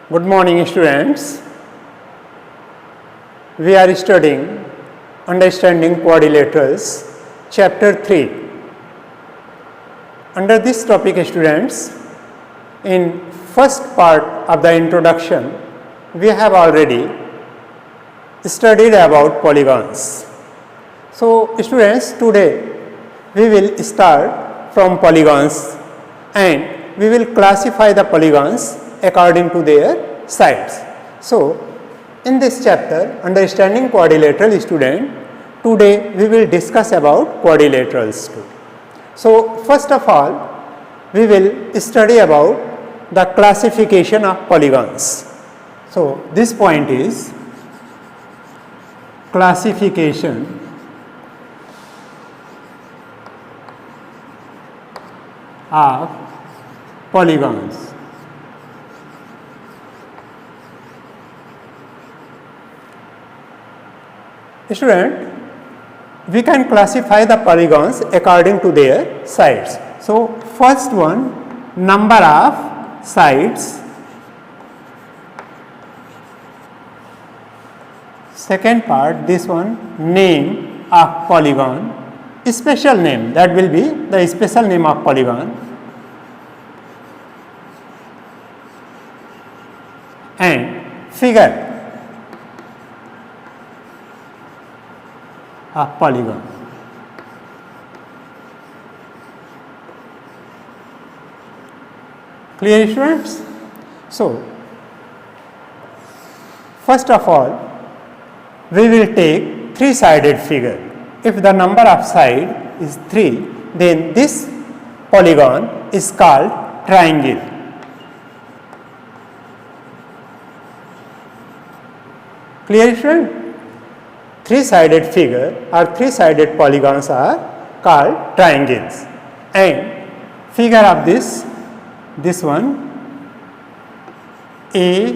Good morning, students. We are studying Understanding Quadrilaterals, Chapter 3. Under this topic, students, in first part of the introduction, we have already studied about polygons. So, students, today we will start from polygons and we will classify the polygons according to their sides. So, in this chapter, Understanding Quadrilateral, student, today we will discuss about quadrilaterals too. So, first of all, we will study about the classification of polygons. So, this point is classification of polygons. Student, we can classify the polygons according to their sides. So, first one, number of sides. Second part, this one, name of polygon, special name, that will be the special name of polygon, and figure of polygon. Clear, students? So, first of all, we will take three-sided figure. If the number of side is 3, then this polygon is called triangle. Clear, student? Three-sided figure or three-sided polygons are called triangles, and figure of this one A,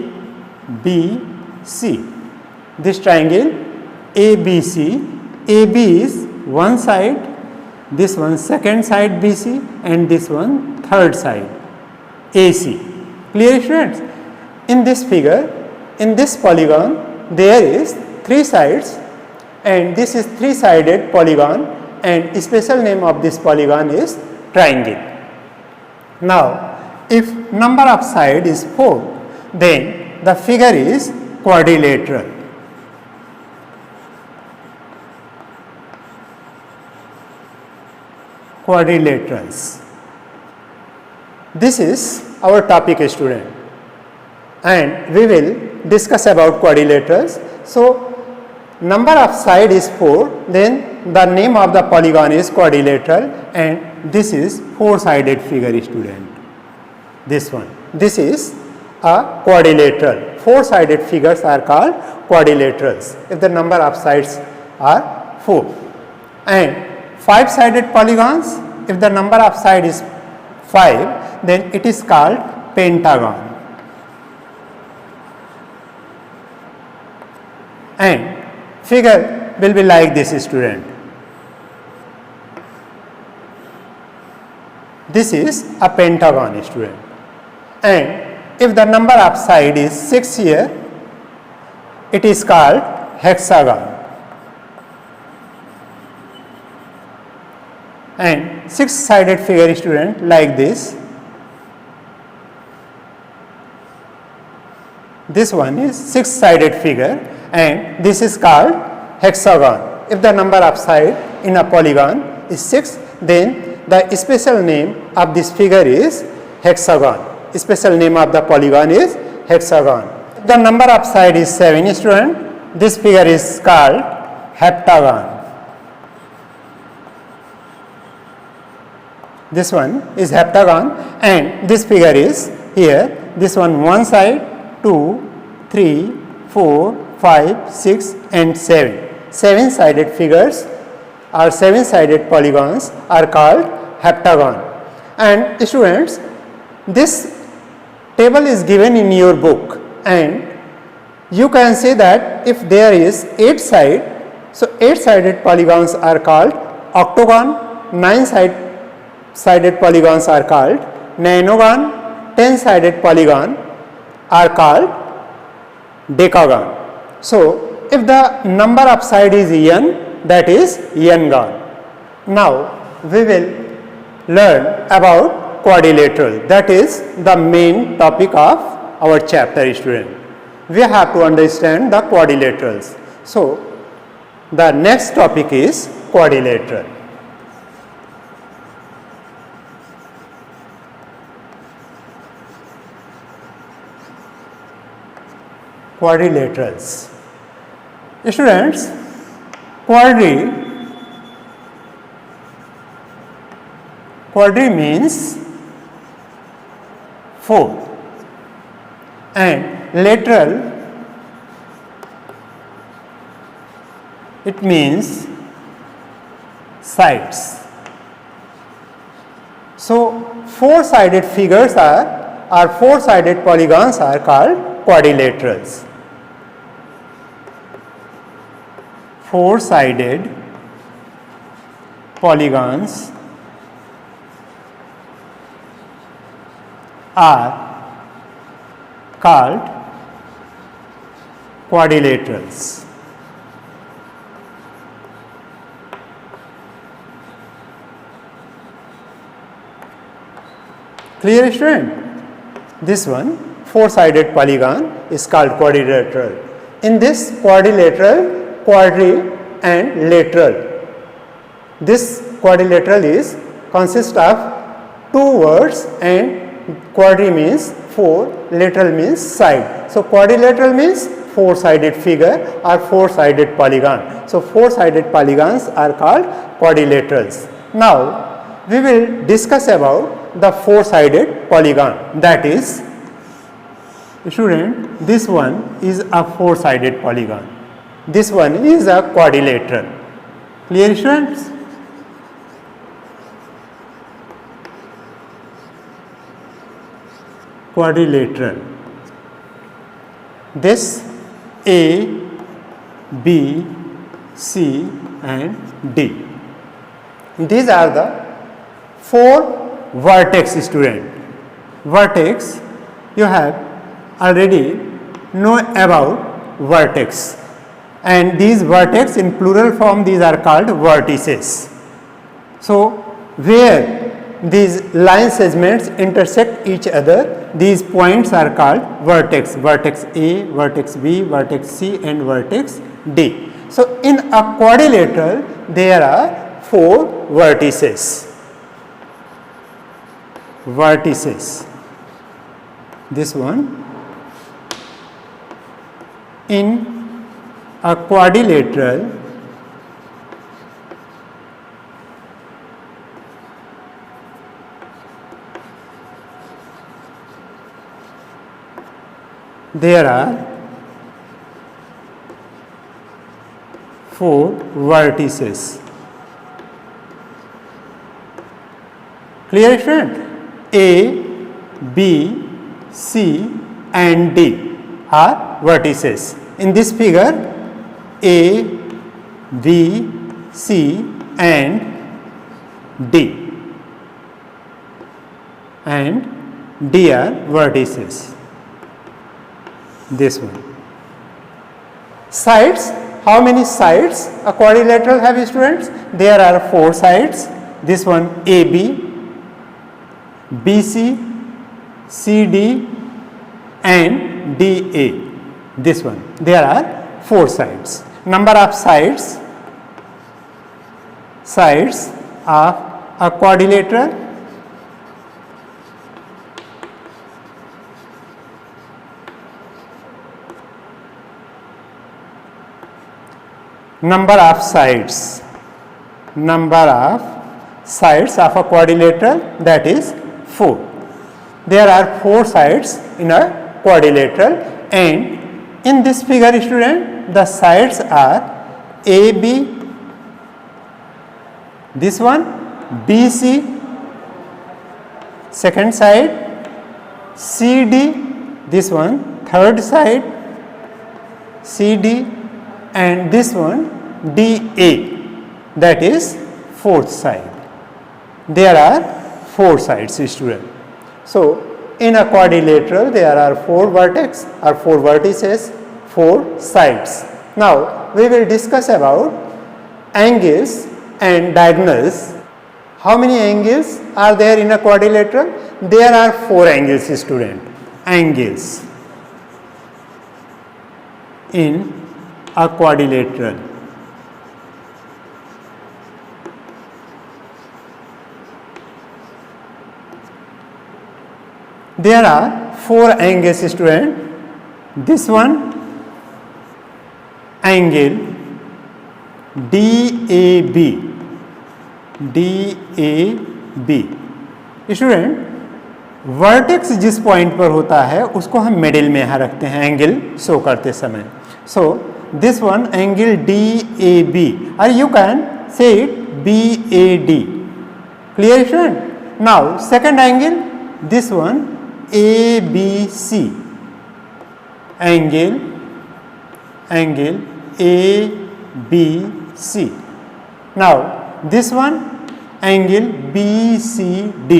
B, C. This triangle ABC, AB is one side, this one second side BC, and this one third side AC. Clear, students? In this figure, in this polygon, there is three sides, and this is three-sided polygon, and special name of this polygon is triangle. Now, if number of side is 4, then the figure is quadrilateral. Quadrilaterals. This is our topic, student, and we will discuss about quadrilaterals. So, number of side is 4, then the name of the polygon is quadrilateral, and this is four-sided figure, student. This one. This is a quadrilateral. Four-sided figures are called quadrilaterals if the number of sides are 4. And five-sided polygons, if the number of side is 5, then it is called pentagon. And figure will be like this, student. This is a pentagon, student, and if the number of side is 6 here, it is called hexagon, and six-sided figure, student, like this. This one is six-sided figure, and this is called hexagon. If the number of side in a polygon is 6, then the special name of this figure is hexagon. Special name of the polygon is hexagon. If the number of side is 7, student, this figure is called heptagon. This one is heptagon, and this figure is here. This one side, 2, 3, 4, 5, 6 and 7. 7-sided figures or 7-sided polygons are called heptagon. And students, this table is given in your book, and you can say that if there is 8 side, so 8-sided polygons are called octagon, 9-sided polygons are called nanogon, 10-sided polygon are called decagon. So, if the number of side is n, that is n-gon. Now, we will learn about quadrilateral, that is the main topic of our chapter, student. We have to understand the quadrilaterals. So, the next topic is quadrilateral. Quadrilaterals. Students, quadri means 4 and lateral it means sides. So, 4-sided figures or 4-sided polygons are called quadrilaterals. 4-sided polygons are called quadrilaterals. Clear, student? This one, 4-sided polygon is called quadrilateral. In this quadrilateral, quadri and lateral. This quadrilateral is consists of 2 words and quadri means 4, lateral means side. So, quadrilateral means 4-sided figure or 4-sided polygon. So, 4-sided polygons are called quadrilaterals. Now, we will discuss about the 4-sided polygon, that is, student, this one is a 4-sided polygon. This one is a quadrilateral. Clear, students? Quadrilateral. This A, B, C and D. These are the 4 vertex, student. Vertex, you have already know about vertex. And these vertex in plural form, these are called vertices. So, where these line segments intersect each other, these points are called vertex. Vertex A, vertex B, vertex C and vertex D. So, in a quadrilateral there are 4 vertices. Vertices. This one. In a quadrilateral, there are 4 vertices. Clear, friend? A, B, C and D are vertices. In this figure, A, B, C and D are vertices. This one. Sides, how many sides a quadrilateral have, students? There are 4 sides. This one AB, BC, CD and DA. This one. There are 4 sides. Number of sides of a quadrilateral, number of sides of a quadrilateral, that is 4. There are 4 sides in a quadrilateral, and in this figure, student, the sides are AB, this one, BC, second side, CD, this one, third side, CD, and this one, DA, that is fourth side. There are 4 sides, student. So, In a quadrilateral, there are 4 vertex or 4 vertices, 4 sides. Now, we will discuss about angles and diagonals. How many angles are there in a quadrilateral? There are 4 angles, student. Angles in a quadrilateral. There are 4 angles, student. This one angle DAB, student vertex जिस point पर होता है उसको हम middle में यहाँ रखते हैं एंगल शो करते समय. So this one angle DAB और you can say it BAD. Clear student? Now second angle this one ABC, angle ABC. Now this one angle BCD,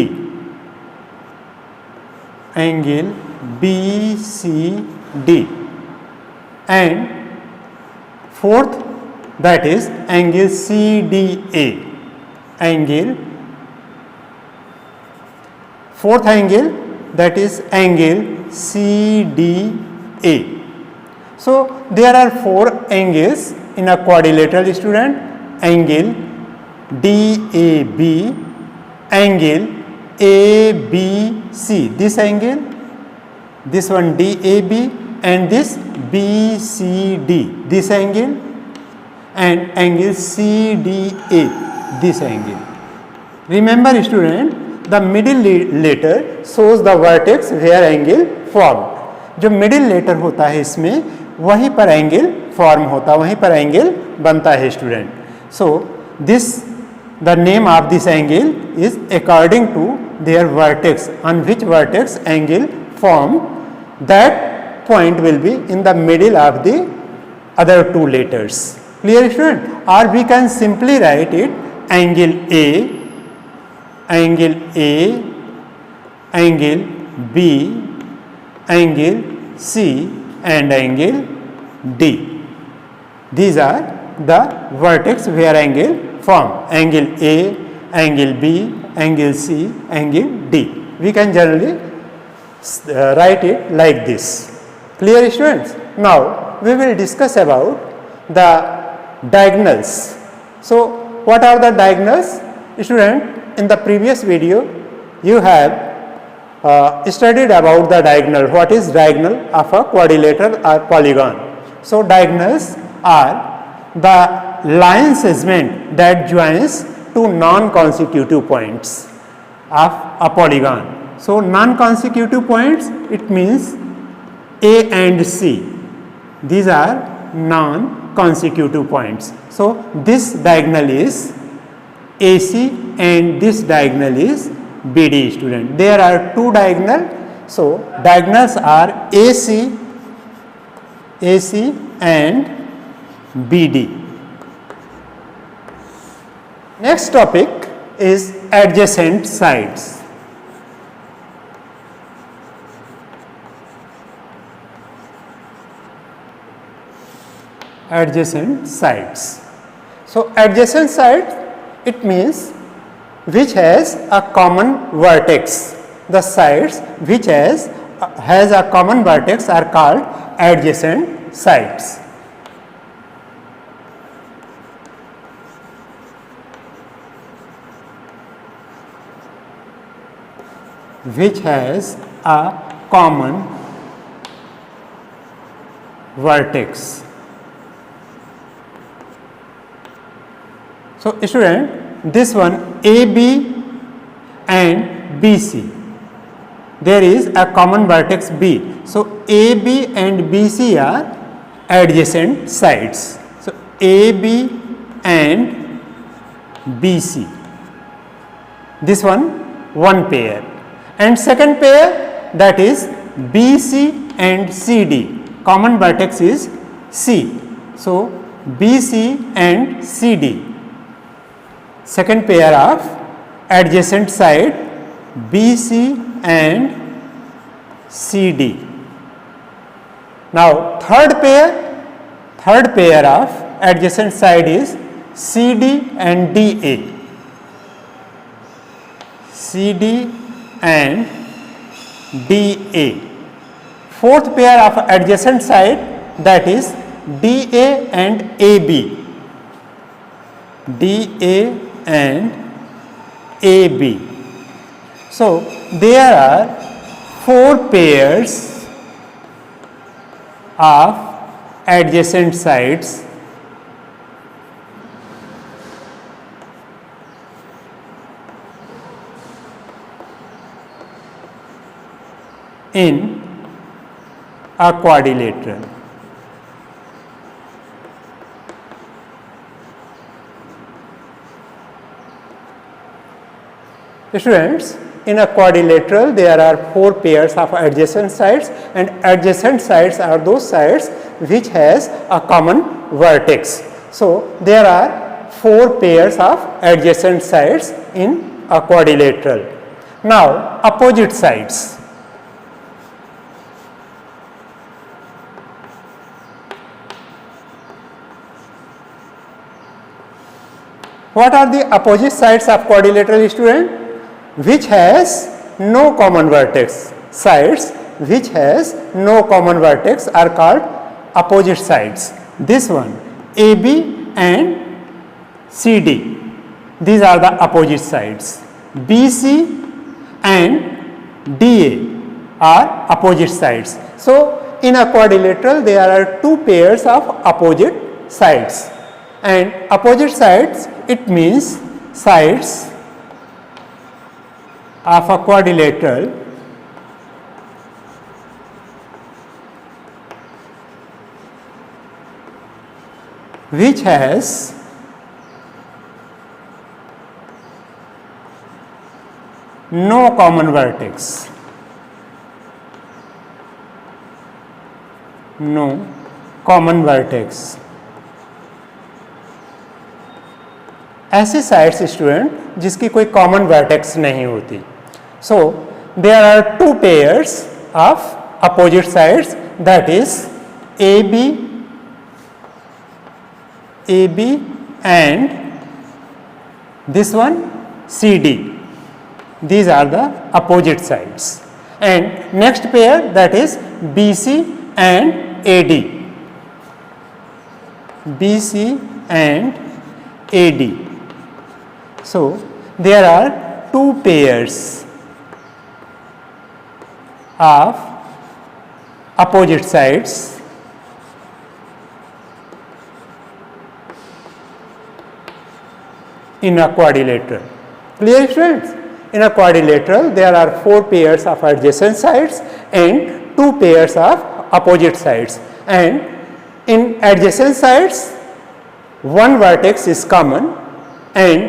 angle BCD, and fourth that is angle CDA, angle fourth angle that is angle CDA. So there are 4 angles in a quadrilateral, student. Angle DAB, angle ABC, this angle, this one DAB, and this BCD, this angle, and angle CDA, this angle. Remember, student, the middle letter shows the vertex where angle formed. जो middle letter होता है इसमें वहीं पर angle form होता है, वहीं पर एंगल बनता है student. So this the name of this angle is according to their vertex, on which vertex angle form, that point will be in the middle of the other 2 letters. Clear student? और we can simply write it angle A, angle A, angle B, angle C, and angle D. These are the vertex where angle form. Angle A, angle B, angle C, angle D. We can generally write it like this. Clear, students? Now we will discuss about the diagonals. So what are the diagonals, student? In the previous video you have studied about the diagonal. What is diagonal of a quadrilateral or polygon? So diagonals are the line segment that joins 2 non-consecutive points of a polygon. So non-consecutive points, it means A and C. These are non-consecutive points. So this diagonal is AC and this diagonal is BD, student. There are 2 diagonal. So diagonals are AC and BD. Next topic is adjacent sides. Adjacent sides. So adjacent sides, it means which has a common vertex. The sides which has a common vertex are called adjacent sides. Which has a common vertex. So student, this one AB and BC, there is a common vertex B. So AB and BC are adjacent sides. So AB and BC, this one pair, and second pair, that is BC and CD, common vertex is C. So BC and CD, second pair of adjacent side BC and CD. Now third pair of adjacent side is CD and DA. CD and DA. Fourth pair of adjacent side, that is DA and AB. DA and AB. So there are 4 pairs of adjacent sides in a quadrilateral. Students, in a quadrilateral there are 4 pairs of adjacent sides, and adjacent sides are those sides which has a common vertex. So there are 4 pairs of adjacent sides in a quadrilateral. Now opposite sides. What are the opposite sides of quadrilateral, student? Which has no common vertex. Sides which has no common vertex are called opposite sides. This one, AB and CD, these are the opposite sides. BC and DA are opposite sides. So in a quadrilateral there are 2 pairs of opposite sides, and opposite sides, it means sides of a quadrilateral which has no common vertex. No common vertex. ऐसे sides student जिसकी कोई common vertex नहीं होती. So there are 2 pairs of opposite sides, that is AB and this one CD. These are the opposite sides. And next pair, that is BC and AD. BC and AD. So there are 2 pairs of opposite sides in a quadrilateral. Clear, students? In a quadrilateral there are 4 pairs of adjacent sides and 2 pairs of opposite sides, and in adjacent sides one vertex is common, and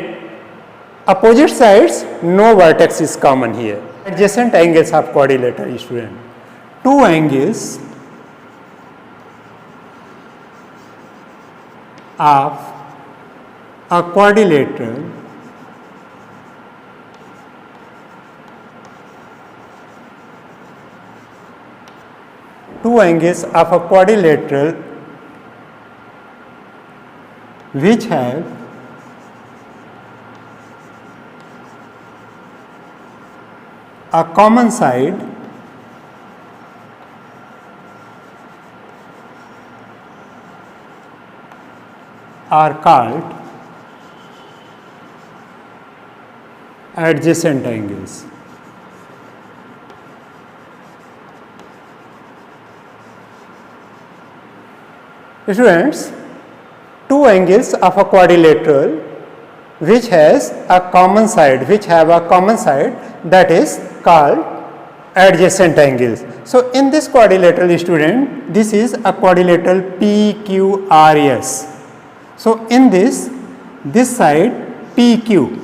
opposite sides no vertex is common here. Adjacent angles of quadrilateral, student. 2 angles of a quadrilateral which have a common side are called adjacent angles. Students, 2 angles of a quadrilateral which has a common side, that is called adjacent angles. So in this quadrilateral, student, this is a quadrilateral PQRS. So in this side PQ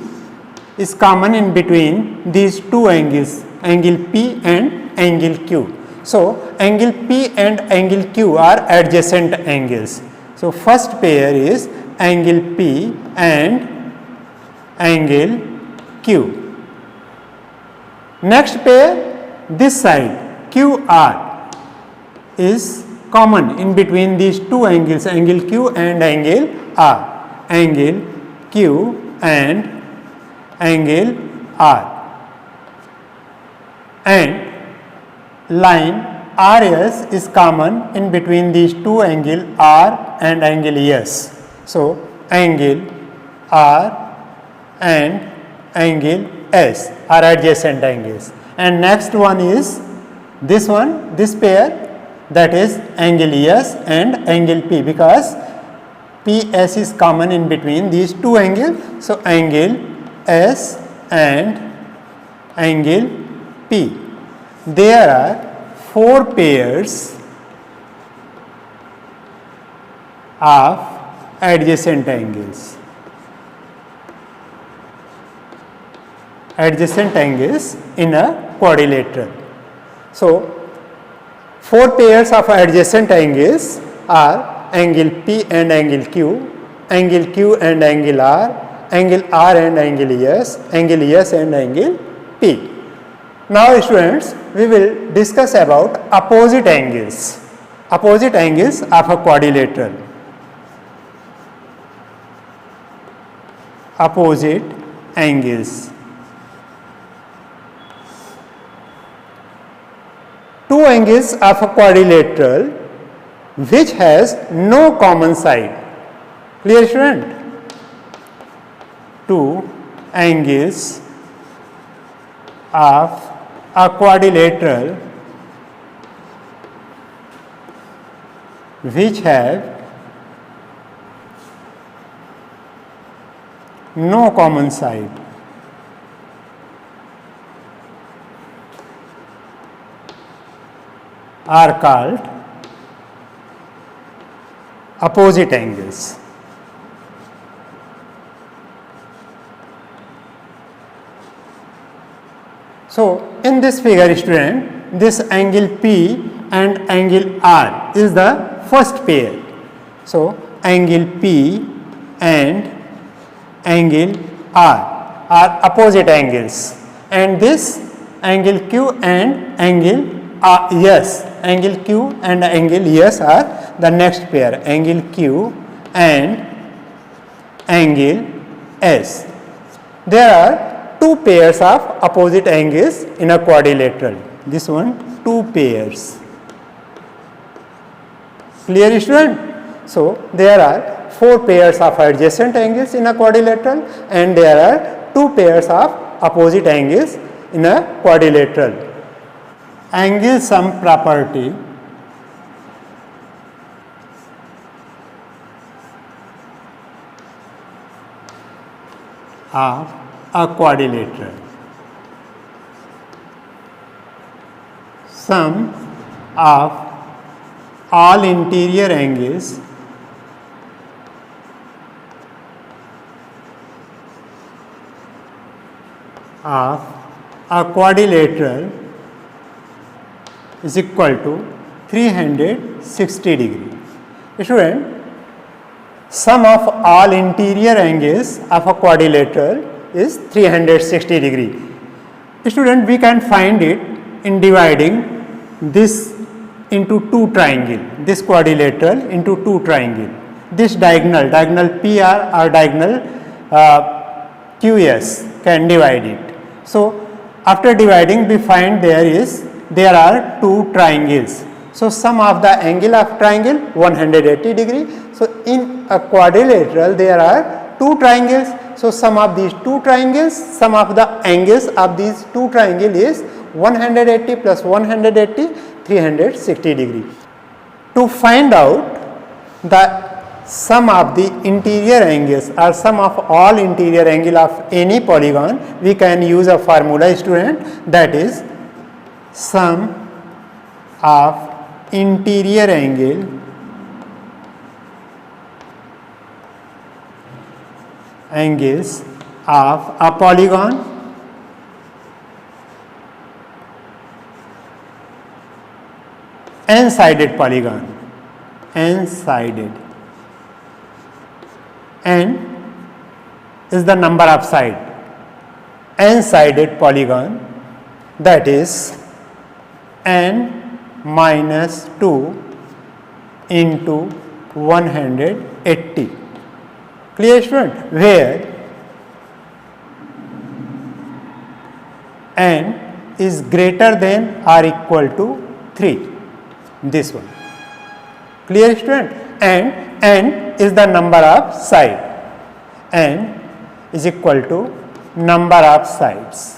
is common in between these 2 angles, angle P and angle Q. So angle P and angle Q are adjacent angles. So first pair is angle P and angle Q. Next pair, this side QR is common in between these two angles, angle Q and angle R, angle Q and angle R, and line RS is common in between these two angle R and angle S. So, angle R and angle S are adjacent angles, and next one is this one, this pair, that is angle S and angle P, because PS is common in between these two angles. So, angle S and angle P. There are 4 pairs of adjacent angles. Adjacent angles in a quadrilateral. So, 4 pairs of adjacent angles are angle P and angle Q and angle R and angle S and angle P. Now students, we will discuss about opposite angles of a quadrilateral. Opposite angles. Two angles of a quadrilateral which has no common side. Clear student? Two angles of a quadrilateral which have no common side. Are called opposite angles. So, in this figure student, this angle P and angle R is the first pair. So, angle P and angle R are opposite angles, and this angle Q and angle S, angle Q and angle S are the next pair, angle Q and angle S. There are 2 pairs of opposite angles in a quadrilateral. This one, 2 pairs. Clear student? So, there are 4 pairs of adjacent angles in a quadrilateral, and there are 2 pairs of opposite angles in a quadrilateral. Angle sum property of a quadrilateral. Sum of all interior angles of a quadrilateral is equal to 360 degree. Student, sum of all interior angles of a quadrilateral is 360 degree. Student, we can find it in dividing this into 2 triangle, this quadrilateral into 2 triangle. This diagonal PR or diagonal QS can divide it. So, after dividing we find there are 2 triangles. So, sum of the angle of triangle 180 degree. So, in a quadrilateral there are 2 triangles. So, sum of these 2 triangles, sum of the angles of these 2 triangles is 180 plus 180, 360 degree. To find out the sum of the interior angles or sum of all interior angle of any polygon, we can use a formula, student, that is sum of interior angles of a polygon n-sided polygon, n-sided, n is the number of side, n-sided polygon, that is n minus 2 into 180. Clear, student? Where n is greater than or equal to 3. This one. Clear, student? And n is the number of sides. N is equal to number of sides.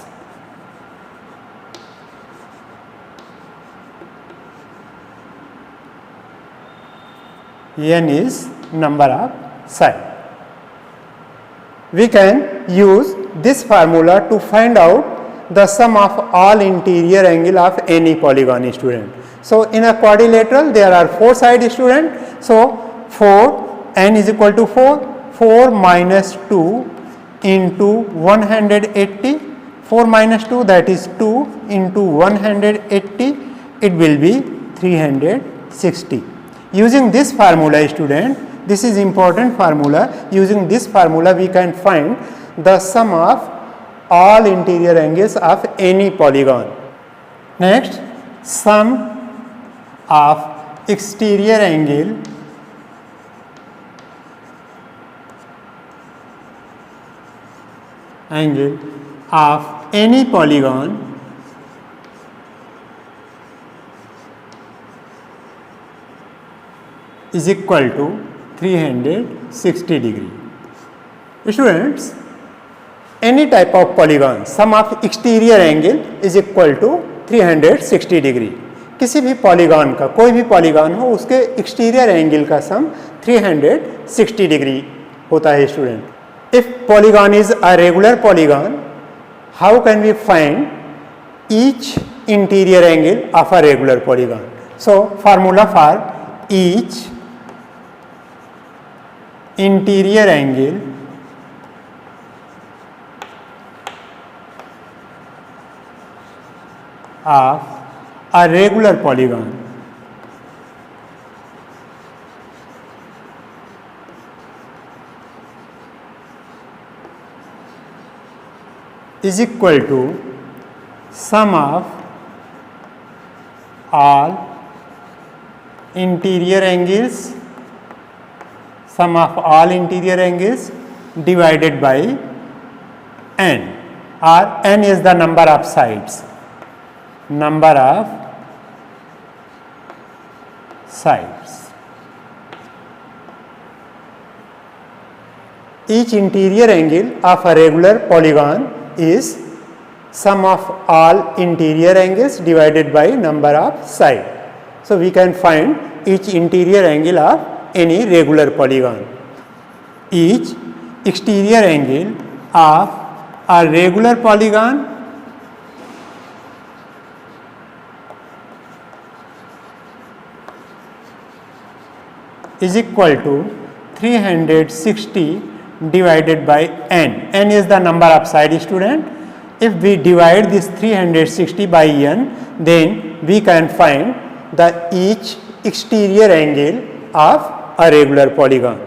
N is number of sides. We can use this formula to find out the sum of all interior angle of any polygon, student. So, in a quadrilateral there are 4 sides, student. So, 4 n is equal to 4 minus 2 into 180, 4 minus 2 that is 2 into 180, it will be 360. Using this formula, student, this is important formula. Using this formula we can find the sum of all interior angles of any polygon. Next, sum of exterior angle of any polygon is equal to 360 degree. Students, any type of polygon, sum of exterior angle is equal to 360 degree. किसी भी polygon का, कोई भी polygon हो, उसके exterior angle का सम 360 degree होता है, student. If polygon is a regular polygon, how can we find each interior angle of a regular polygon? So, formula for each interior angle of a regular polygon is equal to sum of all interior angles divided by n, or n is the number of sides. Each interior angle of a regular polygon is sum of all interior angles divided by number of sides. So, we can find each interior angle of any regular polygon. Each exterior angle of a regular polygon is equal to 360 divided by n. N is the number of sides, student. If we divide this 360 by n, then we can find the each exterior angle of a regular polygon.